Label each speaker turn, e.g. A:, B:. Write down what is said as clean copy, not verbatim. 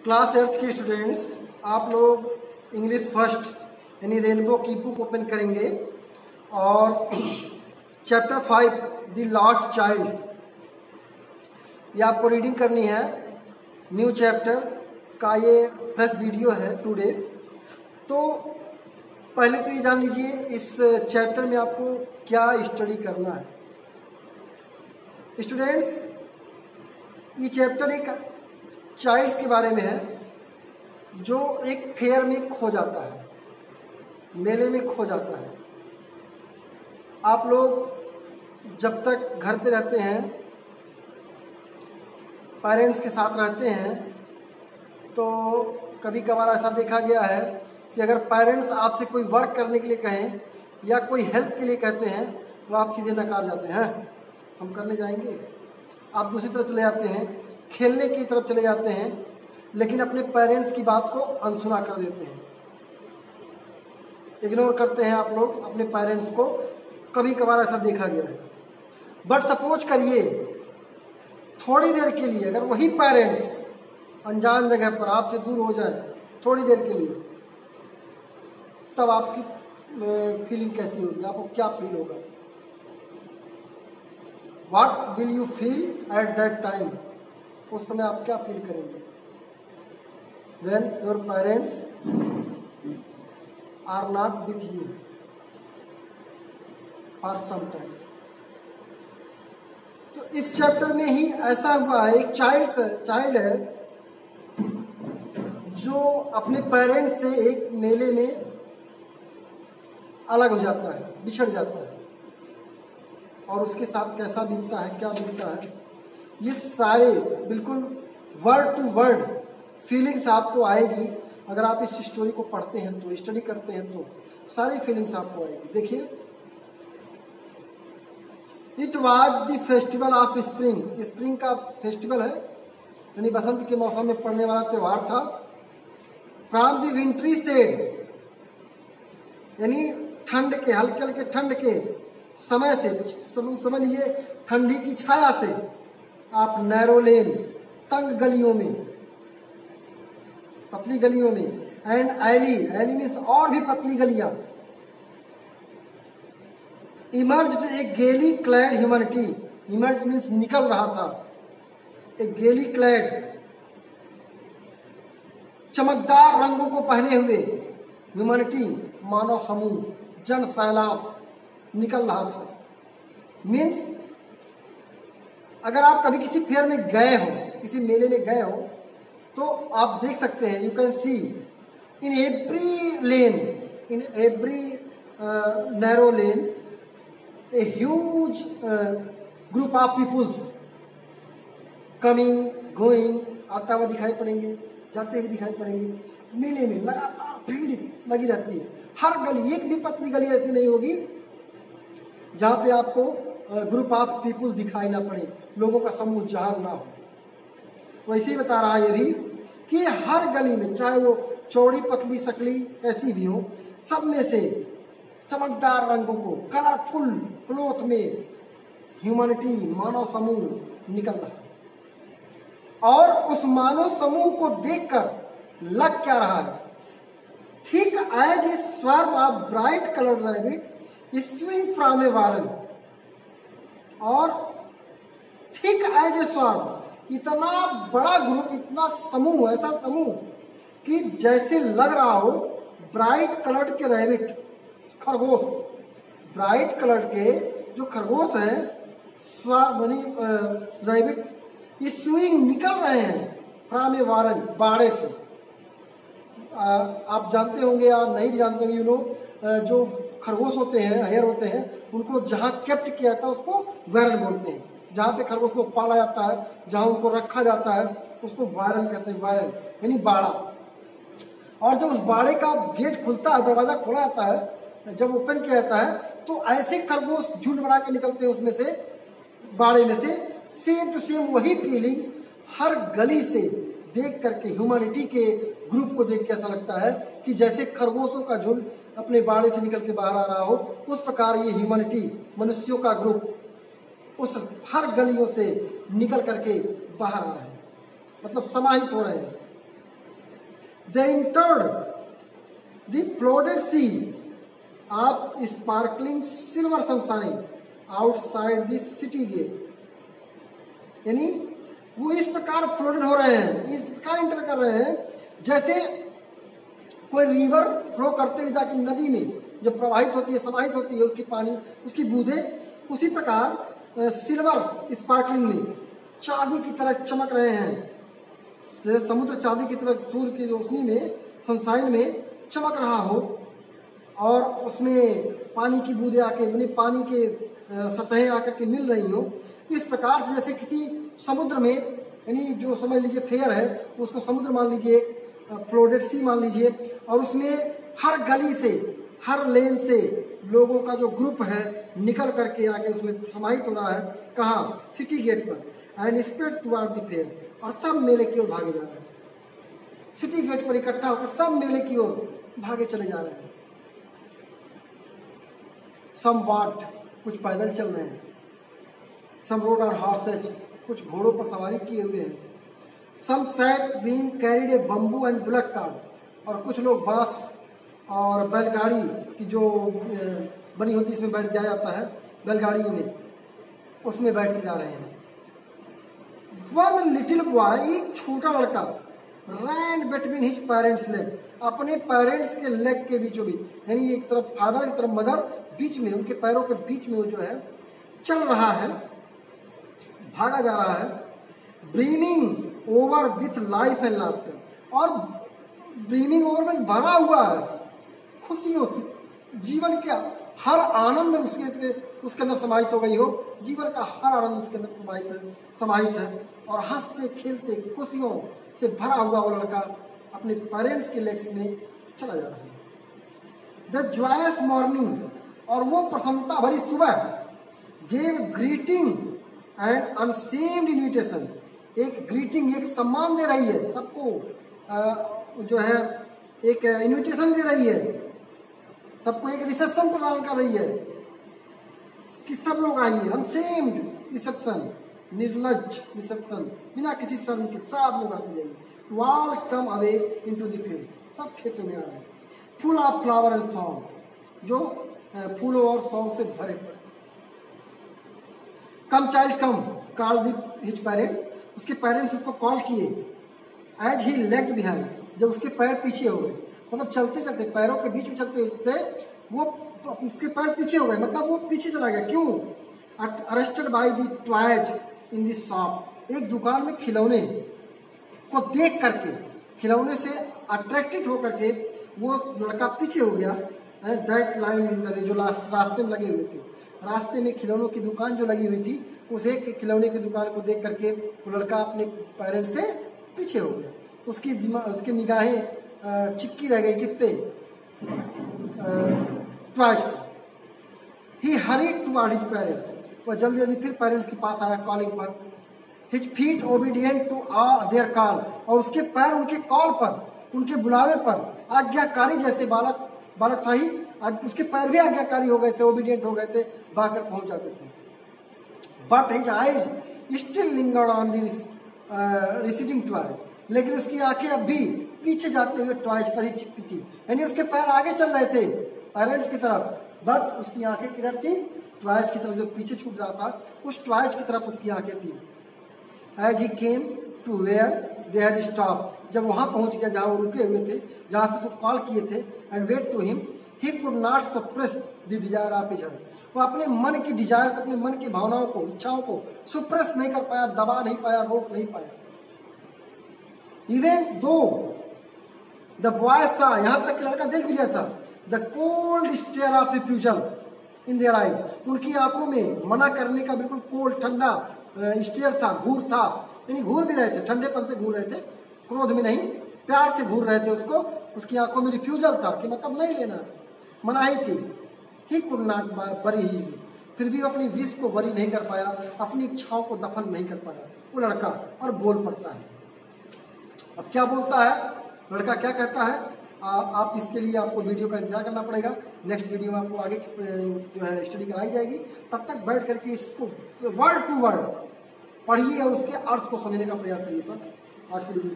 A: Class 8 के students, आप लोग इंग्लिश फर्स्ट यानी रेनबो की बुक ओपन करेंगे और चैप्टर 5 द लास्ट चाइल्ड ये आपको रीडिंग करनी है। न्यू चैप्टर का ये फ्रेश वीडियो है टुडे। तो पहले तो ये जान लीजिए इस चैप्टर में आपको क्या स्टडी करना है। स्टूडेंट्स, ये चैप्टर एक चाइल्ड्स के बारे में है जो एक फेयर में खो जाता है, मेले में खो जाता है। आप लोग जब तक घर पे रहते हैं, पेरेंट्स के साथ रहते हैं, तो कभी कभार ऐसा देखा गया है कि अगर पेरेंट्स आपसे कोई वर्क करने के लिए कहें या कोई हेल्प के लिए कहते हैं तो आप सीधे नकार जाते हैं, हम करने जाएंगे। आप दूसरी तरफ चले जाते हैं, खेलने की तरफ चले जाते हैं, लेकिन अपने पेरेंट्स की बात को अनसुना कर देते हैं, इग्नोर करते हैं आप लोग अपने पेरेंट्स को। कभी कभार ऐसा देखा गया है। बट सपोज करिए थोड़ी देर के लिए अगर वही पेरेंट्स अनजान जगह पर आपसे दूर हो जाए थोड़ी देर के लिए, तब आपकी फीलिंग कैसी होगी, आपको क्या फील होगा? What will you feel at that time? उस समय आप क्या फील करेंगे? When your parents are not with you for some time. तो इस चैप्टर में ही ऐसा हुआ है, एक चाइल्ड है जो अपने पेरेंट्स से एक मेले में अलग हो जाता है, बिछड़ जाता है, और उसके साथ कैसा बीतता है, क्या बीतता है, ये सारे बिल्कुल वर्ड टू वर्ड फीलिंग्स आपको आएगी। अगर आप इस स्टोरी को पढ़ते हैं तो, स्टडी करते हैं तो सारी फीलिंग्स आपको आएगी। देखिए, it was the festival of spring. Spring का फेस्टिवल है, यानी बसंत के मौसम में पड़ने वाला त्यौहार था। फ्रॉम द विंट्री शेड, यानी ठंड के, हल्के हल्के ठंड के समय से, समझ लीजिए ठंडी की छाया से, आप नैरो लेन, तंग गलियों में, पतली गलियों में, एंड एली मीन्स और भी पतली गलियां, इमर्ज्ड ए गेली क्लैड ह्यूमैनिटी। इमर्ज मीन्स निकल रहा था, एक गेली क्लैड, चमकदार रंगों को पहने हुए ह्यूमैनिटी, मानव समूह, जन सैलाब निकल रहा था। मीन्स अगर आप कभी किसी फेयर में गए हो, किसी मेले में गए हो, तो आप देख सकते हैं, you can see in every lane, in every narrow lane, a huge group of peoples coming going, आता हुआ दिखाई पड़ेंगे, जाते हुए दिखाई पड़ेंगे। मेले में लगातार भीड़ लगी रहती है। हर गली, एक भी पतली गली ऐसी नहीं होगी जहाँ पे आपको ग्रुप ऑफ पीपुल दिखाई ना पड़े, लोगों का समूह जहां ना हो। वैसे ही बता रहा है ये भी कि हर गली में, चाहे वो चौड़ी पतली सकली ऐसी भी हो, सब में से चमकदार रंगों को, कलरफुल क्लोथ में ह्यूमैनिटी, मानव समूह निकल रहा है। और उस मानव समूह को देखकर लग क्या रहा है? Thick as a swarm of bright coloured rabbit swing from a warren. और थिक एज ए स्वर्म, इतना बड़ा ग्रुप, इतना समूह, ऐसा समूह कि जैसे लग रहा हो ब्राइट कलर्ड के रैबिट, खरगोश, ब्राइट कलर के जो खरगोश हैं, रैबिट, ये स्विंग निकल रहे हैं फ्रॉम ए वारन, बाड़े से। आप जानते होंगे या नहीं भी जानते होंगे, जो खरगोश होते हैं, हेयर होते हैं, उनको जहाँ केप्ट किया जाता है उसको वारन बोलते हैं। जहाँ पे खरगोश को पाला जाता है, जहाँ उनको रखा जाता है, उसको वारन कहते हैं, वारन यानी बाड़ा। और जब उस बाड़े का गेट खुलता है, दरवाजा खोला जाता है, जब ओपन किया जाता है, तो ऐसे खरगोश झुंड बना के निकलते हैं उसमें से, बाड़े में से। सेम टू सेम वही फीलिंग हर गली से देख करके, ह्यूमैनिटी के ग्रुप को देख के ऐसा लगता है कि जैसे खरगोशों का झुंड अपने बाड़े से निकल के बाहर आ रहा हो, उस प्रकार ये ह्यूमैनिटी, मनुष्यों का ग्रुप उस हर गलियों से निकल करके बाहर आ रहे हैं, मतलब समाहित हो रहे हैं। They entered the flooded sea of sparkling silver sunshine outside the city gate. यानी वो इस प्रकार फ्लोटेड हो रहे हैं, इस प्रकार इंटर कर रहे हैं जैसे कोई रिवर फ्लो करते हुए जाके नदी में जब प्रवाहित होती है, समाहित होती है उसकी पानी, उसकी बूंदें उसी प्रकार सिल्वर स्पार्कलिंग में चांदी की तरह चमक रहे हैं। जैसे समुद्र चांदी की तरह सूर्य की रोशनी में, सनशाइन में चमक रहा हो और उसमें पानी की बूंदें आके यानी पानी के सतहें आकर के मिल रही हो, इस प्रकार से जैसे किसी समुद्र में, यानी जो समझ लीजिए फेयर है उसको समुद्र मान लीजिए, फ्लोडेड सी मान लीजिए, और उसमें हर गली से, हर लेन से लोगों का जो ग्रुप है निकल करके आके उसमें समाहित हो रहा है। कहाँ? सिटी गेट पर। And spread toward the fair, और सब मेले की ओर भागे जा रहे हैं। सिटी गेट पर इकट्ठा होकर सब मेले की ओर भागे चले जा रहे हैं। सम वॉट, कुछ पैदल चल रहे हैं। सम रोड ऑन हॉर्सेज, कुछ घोड़ों पर सवारी किए हुए हैं। Some sat being carried a bamboo and bullock cart, और कुछ लोग बांस और बैलगाड़ी की जो बनी होती है इसमें बैठ जाया जाता है, बैलगाड़ियों में, उसमें बैठ के जा रहे हैं। वन लिटिल बॉय, एक छोटा लड़का, रैन बिटवीन हिज पेरेंट्स लेग, अपने पेरेंट्स के लेग के बीचों बीच, यानी एक तरफ फादर एक तरफ मदर, बीच में उनके पैरों के बीच में वो जो है चल रहा है, भागा जा रहा है। Brimming over with life and laughter, और ब्रीमिंग ओवर में भरा हुआ है खुशियों से, जीवन के हर आनंद उसके अंदर समाहित हो गई हो, जीवन का हर आनंद उसके अंदर समाहित है, और हंसते खेलते खुशियों से भरा हुआ वो लड़का अपने पेरेंट्स के लेग्स में चला जा रहा है। द जॉयस मॉर्निंग, और वो प्रसन्नता भरी सुबह, गेव ग्रीटिंग एंड अनसेम्ड इन्विटेशन, एक ग्रीटिंग, एक सम्मान दे रही है सबको, जो है एक इन्विटेशन दे रही है सबको, एक रिसेप्शन प्रदान कर रही है कि सब लोग आइए। अनसेम्ड रिसेप्शन, निर्लज रिसेप्शन, बिना किसी शर्म के सब लोग आते जाइए। To all come away into the field, सब खेतों में आ रहे हैं। Full of flower and song, जो फूलों और सॉन्ग से भरे पड़े। Come child come, call the his parents, उसके पेरेंट्स उसको कॉल किए। एज ही लेग्ड बिहाइंड, जब उसके पैर पीछे हो गए, मतलब चलते चलते पैरों के बीच में चलते वो उसके पैर पीछे हो गए, मतलब वो पीछे चला गया। क्यों? Arrested by the toys in this shop, एक दुकान में खिलौने को देख करके, खिलौने से अट्रैक्टेड होकर के वो लड़का पीछे हो गया। That line in the way, जो रास्ते में लगे हुए थे, रास्ते में खिलौनों की दुकान जो लगी हुई थी, उस एक खिलौने की दुकान को देख करके वो लड़का अपने पेरेंट्स से पीछे हो गया। उसकी निगाहें चिपकी रह गई किस पे? टॉयज पे। ही हरीड टुवर्ड हिज पेरेंट्स, वह जल्दी जल्दी फिर पेरेंट्स के पास आया कॉलिंग पर। His feet obedient to their call, और उसके पैर उनके कॉल पर, उनके बुलावे पर आज्ञाकारी, जैसे बालक था ही, उसके पैर भी आज्ञाकारी हो गए थे, ओबीडियंट हो गए थे, भागकर पहुंच जाते थे। But his eyes still lingered on the receding toy, लेकिन उसकी आंखें अब भी पीछे जाते हुए टॉयज पर ही चिपकी थी, यानी उसके पैर आगे चल रहे थे पेरेंट्स की तरफ, बट उसकी आंखें किधर थी? टॉयज की तरफ, जो पीछे छूट रहा था उस टॉयज की तरफ उसकी आंखें थी। As he came to where they had stop, जब वहां पहुंच गया जहां वो रुके हुए थे, जहां से उसको कॉल किए थे, and wait to him, he could not suppress the desire of his heart, वो अपने मन की डिजायर को, अपने मन की भावनाओं को, इच्छाओं को सुप्रेस नहीं कर पाया, दबा नहीं पाया, रोक नहीं पाया। इवन दो द बॉय सा, यहां तक कि लड़का देख भी लिया था, the cold stare of refusal in their eye, उनकी आंखों में मना करने का बिल्कुल कोल्ड ठंडा स्टेयर था, घूर था, यानी घूर भी रहे थे, ठंडेपन से घूर रहे थे, क्रोध में नहीं, प्यार से घूर रहे थे उसको। उसकी आंखों में रिफ्यूजल था कि मतलब नहीं लेना, मनाही थी। ही कुड नॉट बरी ही, फिर भी अपनी विश को वरी नहीं कर पाया, अपनी इच्छाओं को दफन नहीं कर पाया वो लड़का, और बोल पड़ता है। अब क्या बोलता है लड़का, क्या कहता है? आप इसके लिए आपको वीडियो का इंतजार करना पड़ेगा। नेक्स्ट वीडियो में आपको आगे जो है स्टडी कराई जाएगी। तब तक बैठ करके इसको वर्ड टू वर्ड पढ़िए और उसके अर्थ को समझने का प्रयास करिए। बस आज की वीडियो